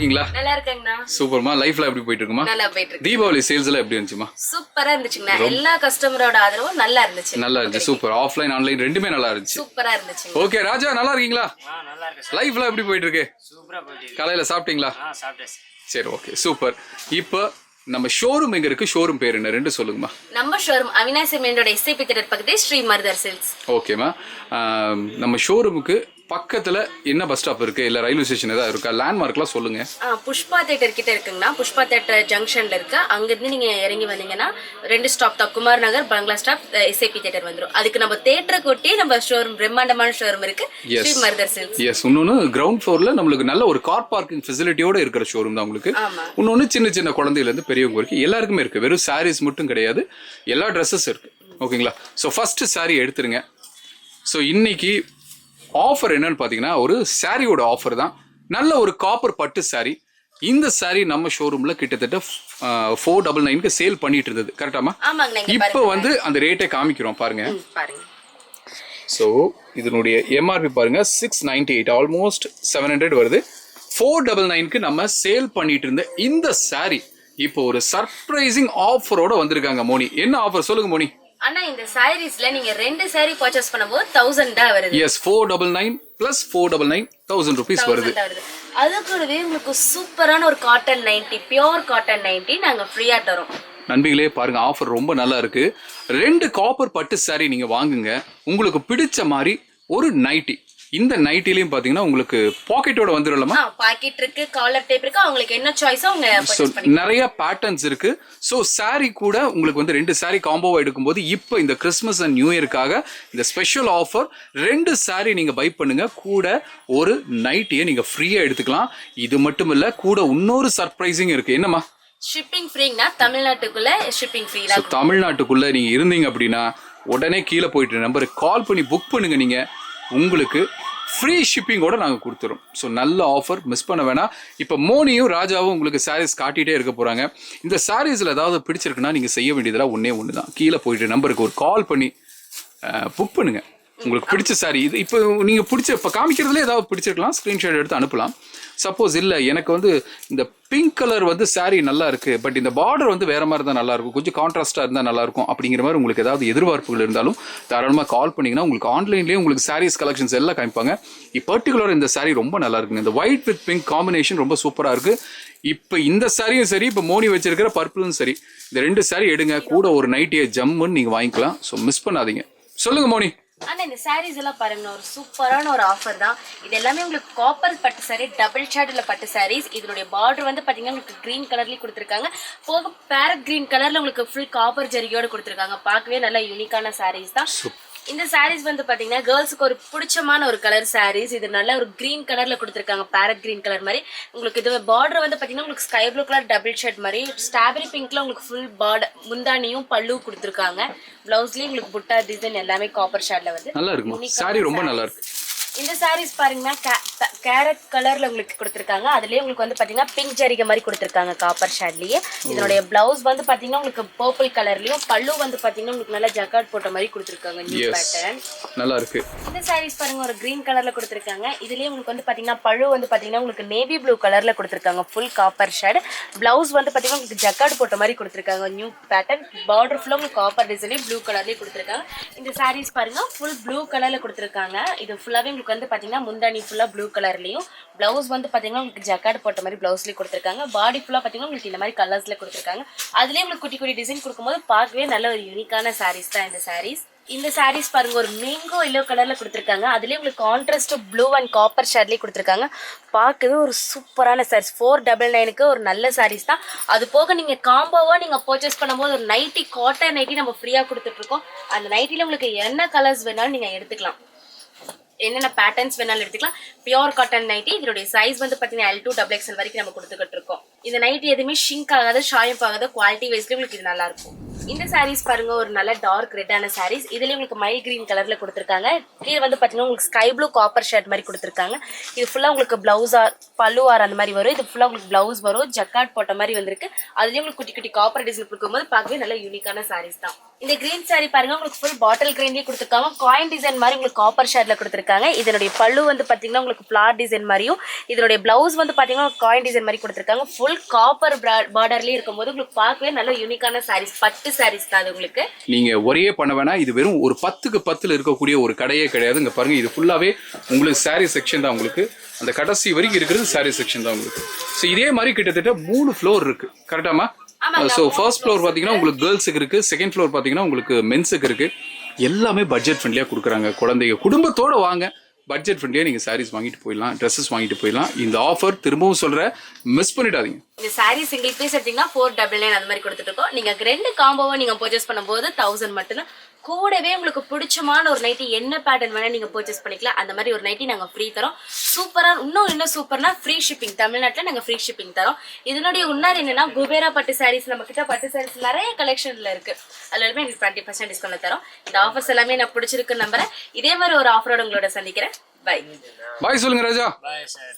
இருக்கீங்களா? நல்லா இருக்கேங்கண்ணா. சூப்பர்மா. லைஃப்ல எப்படி போயிட்டு இருக்குமா? நல்லா போயிட்டு இருக்கு. தீபாவளி சேல்ஸ் எல்லாம் எப்படி இருந்துச்சுமா? சூப்பரா இருந்துச்சுங்கண்ணா. எல்லா கஸ்டமரோட ஆதரவும் நல்லா இருந்துச்சு. நல்லா இருந்துச்சு. சூப்பர். ஆஃப்லைன் ஆன்லைன் ரெண்டுமே நல்லா இருந்துச்சு. சூப்பரா இருந்துச்சு. ஓகே ராஜா, நல்லா இருக்கீங்களா? நல்லா இருக்கு. லைஃப்ல எப்படி போயிட்டு இருக்கு? சூப்பரா போயிட்டு இருக்கு. காலையில சாப்பிட்டீங்களா? சாப்பிட்டேன். சரி, ஓகே, சூப்பர். இப்போ நம்ம ஷோரூம் எங்க இருக்கு? ஷோரூம் பேர் என்ன? ரெண்டு சொல்லுங்கம்மா. நம்ம ஷோரூம் அவினாசி மெயினோட எஸ்ஏபி தியேட்டர் பக்கத்துல ஸ்ரீ மருதர் சேல்ஸ். ஓகேமா. நம்ம ஷோரூமுக்கு பக்கத்துல என்ன பஸ் ஸ்டாப் இருக்கு, இல்ல ரயில்வே ஸ்டேஷன் ஏதாவது இருக்கா? லேண்ட்மார்க்லாம் சொல்லுங்க. புஷ்பா தியேட்டர் கிட்ட இருக்குங்கண்ணா. புஷ்பா தியேட்டர் ஜங்ஷன்ல இருக்கு. அங்கிருந்து நீங்க இறங்கி வந்தீங்கன்னா 2 ஸ்டாப் தான், குமார் நகர், பங்களா ஸ்டாப், எஸ்ஏபி தியேட்டர் வந்துரும். அதுக்கு நம்ம தியேட்டர் கொட்டி நம்ம ஷோரூம், பிரம்மாண்டமான ஷோரூம் இருக்கு, ஸ்ரீ மருதர் சேல்ஸ். எஸ். இன்னொன்னு கிரவுண்ட் ஃப்ளோர்ல நம்மளுக்கு நல்ல ஒரு கார் பார்க்கிங் ஃபெசிலிட்டியோட இருக்கிற ஷோரூம் தான் உங்களுக்கு. இன்னொன்னு சின்ன சின்ன குழந்தையில இருந்து பெரியவங்க வரைக்கும் எல்லாருக்குமே இருக்கு. வெறும் சாரீஸ் மட்டும் கிடையாது, எல்லா ட்ரெஸ்ஸஸ் இருக்கு. ஓகேங்களா? ஸோ ஃபர்ஸ்ட் சாரி எடுத்துருங்க. ஸோ இன்னைக்கு ஆஃபர் என்னன்னு பார்த்தீங்கன்னா ஒரு சாரியோட ஆஃபர் தான். நல்ல ஒரு காப்பர் பட்டு சாரி. இந்த சாரி நம்ம ஷோரூம்ல கிட்டத்தட்ட 499க்கு சேல் பண்ணிட்டு இருந்தது. கரெக்டாமா? இப்போ வந்து அந்த ரேட்டை காமிக்கிறோம் பாருங்க. ஸோ இதனுடைய எம்ஆர்பி பாருங்க 698, ஆல்மோஸ்ட் 700 வருது. 499க்கு நம்ம சேல் பண்ணிட்டு இருந்த இந்த சாரி இப்போ ஒரு சர்ப்ரைசிங் ஆஃபரோட வந்திருக்காங்க. மோனி, என்ன ஆஃபர் சொல்லுங்க மோனி? அண்ணா, இந்த சாரீஸ்ல நீங்க 2 சாரி பர்ச்சேஸ் பண்ணும்போது 1000 தான் வருது. எஸ், 499 plus 499 1000 rupees வருது. அது கூடவே உங்களுக்கு சூப்பரான ஒரு cotton nightie, pure cotton nightie நாங்க ஃப்ரீயா தரோம். நண்பிகளே பாருங்க, ஆஃபர் ரொம்ப நல்லா இருக்கு. 2 காப்பர் பட்டு சாரி நீங்க வாங்குங்க. உங்களுக்கு பிடிச்ச மாதிரி ஒரு நைட்டி. இந்த நைட்டிலையும் பாத்தீங்கன்னா உங்களுக்கு பாக்கெட்டோட வந்துரும்லமா? பாக்கெட் இருக்கு, காலர் டைப் இருக்கு. உங்களுக்கு என்ன சாய்ஸோ அவங்க பர்ச்சேஸ் பண்ணிக்கலாம். நிறைய பேட்டர்ன்ஸ் இருக்கு. சோ சாரி கூட உங்களுக்கு வந்து 2 சாரி காம்போவா எடுக்கும்போது இப்போ இந்த கிறிஸ்மஸ் அண்ட் நியூ இயர்க்காக இந்த ஸ்பெஷல் ஆஃபர் 2 சாரி நீங்க பை பண்ணுங்க, கூட ஒரு நைட்டியை நீங்க ஃப்ரீயா எடுத்துக்கலாம். இது மட்டும் இல்ல, கூட இன்னொரு சர்ப்ரைசிங் இருக்கு. என்னமா? ஷிப்பிங் ஃப்ரீனா, தமிழ்நாட்டுக்குள்ள ஷிப்பிங் ஃப்ரீ தான். தமிழ்நாட்டுக்குள்ள நீங்க இருந்தீங்க அப்படின்னா உடனே கீழே போயிட்டு நம்பருக்கு கால் பண்ணி புக் பண்ணுங்க. நீங்க உங்களுக்கு ஃப்ரீ ஷிப்பிங்கோட நாங்கள் கொடுத்துறோம். ஸோ நல்ல ஆஃபர், மிஸ் பண்ண வேணாம். இப்போ மோனியும் ராஜாவும் உங்களுக்கு சாரீஸ் காட்டிகிட்டே இருக்க போகிறாங்க. இந்த சாரீஸில் ஏதாவது பிடிச்சிருக்குன்னா நீங்கள் செய்ய வேண்டியதெல்லாம் ஒன்று தான். கீழே போயிட்டு நம்பருக்கு ஒரு கால் பண்ணி புக் பண்ணுங்கள். உங்களுக்கு பிடிச்ச சாரி இது இப்போ நீங்கள் இப்போ காமிக்கிறதுல ஏதாவது பிடிச்சிருக்கலாம், ஸ்க்ரீன்ஷாட் எடுத்து அனுப்பலாம். சப்போஸ் இல்லை, எனக்கு வந்து இந்த பிங்க் கலர் வந்து சாரீ நல்லா இருக்குது, பட் இந்த பார்டர் வந்து வேறு மாதிரி தான் நல்லாயிருக்கும், கொஞ்சம் கான்ட்ராஸ்ட்டாக இருந்தால் நல்லாயிருக்கும் அப்படிங்கிற மாதிரி உங்களுக்கு ஏதாவது எதிர்பார்ப்புகள் இருந்தாலும் தாராளமாக கால் பண்ணிங்கன்னா உங்களுக்கு ஆன்லைன்லேயே உங்களுக்கு சாரீஸ் கலெக்ஷன்ஸ் எல்லாம் காமிப்பாங்க. பர்டிகுலர் இந்த சாரீ ரொம்ப நல்லா இருக்குங்க. இந்த ஒயிட் வித் பிங்க் காம்பினேஷன் ரொம்ப சூப்பராக இருக்குது. இப்போ இந்த சாரியும் சரி, இப்போ மோனி வச்சிருக்கிற பர்பிளும் சரி, இந்த 2 சாரி எடுங்க, கூட ஒரு நைட்டியை ஜம்முன்னு நீங்கள் வாங்கிக்கலாம். ஸோ மிஸ் பண்ணாதீங்க. சொல்லுங்க மோனி. ஆனா இந்த சாரீஸ் எல்லாம் பாருங்க, ஒரு சூப்பரான ஒரு ஆஃபர் தான். இது எல்லாமே உங்களுக்கு காப்பர் பட்டு சாரி, டபுள் ஷேட்ல பட்டு சாரீஸ். இதனுடைய பார்டர் வந்து பாத்தீங்கன்னா உங்களுக்கு கிரீன் கலர்லயே கொடுத்துருக்காங்க. போக பேரட் கிரீன் கலர்ல உங்களுக்கு ஃபுல் காப்பர் ஜரியோட கொடுத்துருக்காங்க. பார்க்கவே நல்ல யூனிக்கான சாரீஸ் தான். இந்த சாரீஸ் வந்து பாத்தீங்கன்னா கேர்ள்ஸுக்கு ஒரு பிடிச்சமான ஒரு கலர் சாரீஸ். இது நல்ல ஒரு கிரீன் கலர்ல கொடுத்துருக்காங்க, பேரட் கிரீன் கலர் மாதிரி. உங்களுக்கு இது பார்டர் வந்து பாத்தீங்கன்னா உங்களுக்கு sky blue colour double shade மாதிரி, ஸ்ட்ராபெரி பிங்க்ல உங்களுக்கு ஃபுல் பார்டர், முந்தானியும் பல்லு கொடுத்துருக்காங்க. பிளவுஸ்லயும் உங்களுக்கு புட்டா டிசைன் எல்லாமே காப்பர் ஷேட்ல வந்து நல்லா இருக்கு. சாரி ரொம்ப நல்லா இருக்கு. இந்த சாரீஸ் பாருங்கன்னா கேரட் கலர்ல உங்களுக்கு கொடுத்துருக்காங்க. அதுலயே உங்களுக்கு வந்து பாத்தீங்கன்னா பிங்க் ஜரிகை மாதிரி கொடுத்துருக்காங்க காப்பர் ஷேட்லயே. இதனுடைய பிளவுஸ் வந்து பாத்தீங்கன்னா உங்களுக்கு பர்பிள் கலர்லயும், பல்லு வந்து பாத்தீங்கன்னா உங்களுக்கு நல்லா ஜக்கார்ட் போட்ட மாதிரி கொடுத்துருக்காங்க. நியூ பேட்டர்ன் நல்லா இருக்கு. இந்த சாரீஸ் பாருங்க, ஒரு கிரீன் கலர்ல கொடுத்துருக்காங்க. இதுலயே உங்களுக்கு வந்து பாத்தீங்கன்னா பல்லு வந்து பாத்தீங்கன்னா உங்களுக்கு நேவி ப்ளூ கலர்ல கொடுத்துருக்காங்க, ஃபுல் காப்பர் ஷேட். பிளவுஸ் வந்து பாத்தீங்கன்னா உங்களுக்கு ஜக்கார்ட் போட்ட மாதிரி கொடுத்துருக்காங்க, நியூ பேட்டர்ன். பார்டர் ஃபுல்லா உங்களுக்கு காப்பர் டிசைன்லயே ப்ளூ கலர்லயே கொடுத்துருக்காங்க. இந்த சாரீஸ் பாருங்க ஃபுல் ப்ளூ கலர்ல கொடுத்துருக்காங்க. இது ஃபுல்லாவே வந்து பாத்தீங்கன்னா முந்தானி ஃபுல்லா ப்ளூ கலர்லயும், பிளவுஸ் வந்து பாத்தீங்கன்னா உங்களுக்கு ஜக்கார்ட் போட்ட மாதிரி பிளவுஸ்லயே கொடுத்துருக்காங்க. பாடி ஃபுல்லா பாத்தீங்கன்னா உங்களுக்கு இந்த மாதிரி கலர்ஸ்ல கொடுத்துருக்காங்க. அதுலயே உங்களுக்கு குட்டி குட்டி டிசைன் கொடுக்கும்போது பார்க்கவே நல்ல ஒரு யூனிக்கான சாரீஸ் தான் இந்த சாரீஸ். இந்த சாரீஸ் பாருங்க, ஒரு மேங்கோ எல்லோ கலர்ல கொடுத்துருக்காங்க. அதுலயே உங்களுக்கு கான்ட்ராஸ்ட் ப்ளூ அண்ட் காப்பர் ஷேட்லயே கொடுத்துருக்காங்க. பார்க்கவே ஒரு சூப்பரான சாரீஸ். 499க்கு ஒரு நல்ல சாரீஸ் தான். அது போக நீங்க காம்போவா நீங்க பர்ச்சேஸ் பண்ணும்போது ஒரு நைட்டி, காட்டன் நைட்டி நம்ம ஃப்ரீயா கொடுத்துட்டு இருக்கோம். அந்த நைட்டில உங்களுக்கு என்ன கலர்ஸ் வேணாலும் நீங்க எடுத்துக்கலாம், என்னென்ன பேட்டர்ன்ஸ் வேணாலும் எடுத்துக்கலாம். Pure cotton nightie. இதனுடைய சைஸ் வந்து பாத்தீங்கன்னா L2 XXL வரைக்கும் நம்ம கொடுத்துக்கிட்டு இருக்கோம். இந்த நைட்டி எதுவுமே ஷிங்க் ஆகாத, ஷாயப் ஆகாத, குவாலிட்டி வைஸ்ல உங்களுக்கு இது நல்லா இருக்கும். இந்த சாரீஸ் பாருங்க, ஒரு நல்ல டார்க் ரெட்டான சாரீஸ். இதுலயே உங்களுக்கு மைல் கிரீன் கலர்ல கொடுத்துருக்காங்க. கீழே வந்து பாத்தீங்கன்னா உங்களுக்கு ஸ்கை ப்ளூ காப்பர் ஷேட் மாதிரி கொடுத்துருக்காங்க. இது ஃபுல்லா உங்களுக்கு பிளவுஸ் ஆர் பல்லு ஆர் அந்த மாதிரி வரும். இது ஃபுல்லா உங்களுக்கு பிளவுஸ் வரும், ஜக்கார்ட் போட்ட மாதிரி வந்திருக்கு. அதுலயும் உங்களுக்கு குட்டி குட்டி காப்பர் டிசைன் கொடுக்கும்போது பார்க்கவே நல்ல யூனிக்கான சாரீஸ் தான். இந்த கிரீன் saree பாருங்க உங்களுக்கு ஃபுல் பாட்டில் கிரீன்லயே கொடுத்துருக்காங்க. காயின் டிசைன் மாதிரி உங்களுக்கு காப்பர் ஷேட்ல கொடுத்துருக்காங்க. இதனுடைய பல்லு வந்து பாத்தீங்கன்னா உங்களுக்கு ஃபிளார் டிசைன் மாதிரியும், இதனுடைய பிளவுஸ் வந்து பாத்தீங்கன்னா காயின் டிசைன் மாதிரி கொடுத்துருக்காங்க. ஃபுல் காப்பர் பார்டர்லயே இருக்கும்போது உங்களுக்கு பார்க்கவே நல்ல யூனிக்கான சாரீஸ், பட்டு சாரீஸ் தான் அது உங்களுக்கு. நீங்க ஒரே பண்ண வேணா, இது வெறும் ஒரு 10க்கு 10ல இருக்கக்கூடிய ஒரு கடையே கிடையாது. இங்க பாருங்க, இது ஃபுல்லாவே உங்களுக்கு சாரீ செக்ஷன் தான். உங்களுக்கு அந்த கடைசி வரைக்கும் இருக்கிறது சாரீ செக்ஷன் தான் உங்களுக்கு. ஸோ இதே மாதிரி கிட்டத்தட்ட 3 ஃப்ளோர் இருக்கு, கரெக்டாமா? ஸோ ஃபர்ஸ்ட் ஃப்ளோர் பார்த்தீங்கன்னா உங்களுக்கு கேர்ள்ஸுக்கு இருக்கு, செகண்ட் ஃப்ளோர் பார்த்தீங்கன்னா உங்களுக்கு மென்ஸுக்கு இருக்கு. எல்லாமே பட்ஜெட் ஃப்ரெண்ட்லியாக கொடுக்குறாங்க. குழந்தைங்க குடும்பத்தோட வாங்க, பட்ஜெட் ஃப்ரெண்ட்லியாக நீங்கள் சாரீஸ் வாங்கிட்டு போயிடலாம், ட்ரெஸ்ஸஸ் வாங்கிட்டு போயிடலாம். இந்த ஆஃபர் திரும்பவும் சொல்கிறேன், மிஸ் பண்ணிடாதீங்க. இந்த சாரீ சிங்கிள் பீஸ் எடுத்தீங்கன்னா 499 அந்த மாதிரி கொடுத்துட்டு இருக்கோம். நீங்க 2 காம்போவை நீங்க பர்ச்சேஸ் பண்ணும்போது 1000 மட்டும்தான். கூடவே உங்களுக்கு பிடிச்சமான ஒரு நைட்டி என்ன பேட்டர்ன் வேணா நீங்க பர்ச்சேஸ் பண்ணிக்கலாம். அந்த மாதிரி ஒரு நைட்டி நாங்க ஃப்ரீ தரோம். சூப்பரா, இன்னும் என்ன சூப்பர்னா ஃப்ரீ ஷிப்பிங். தமிழ்நாட்டில் நாங்க ஃப்ரீ ஷிப்பிங் தரோம். இதனுடைய உன்னார் என்னன்னா, குபேரா பட்டு சாரீஸ் நம்ம கிட்ட பட்டு சாரீஸ் நிறைய கலெக்ஷன்ல இருக்கு. அதுல எங்களுக்கு 20% டிஸ்கவுண்ட்ல தரோம். இந்த ஆஃபர்ஸ் எல்லாமே நான் பிடிச்சிருக்குன்னு நம்புறேன். இதே மாதிரி ஒரு ஆஃபரோட உங்களோட சந்திக்கிறேன். பை பாய் சொல்லுங்க ராஜா. Bye sir.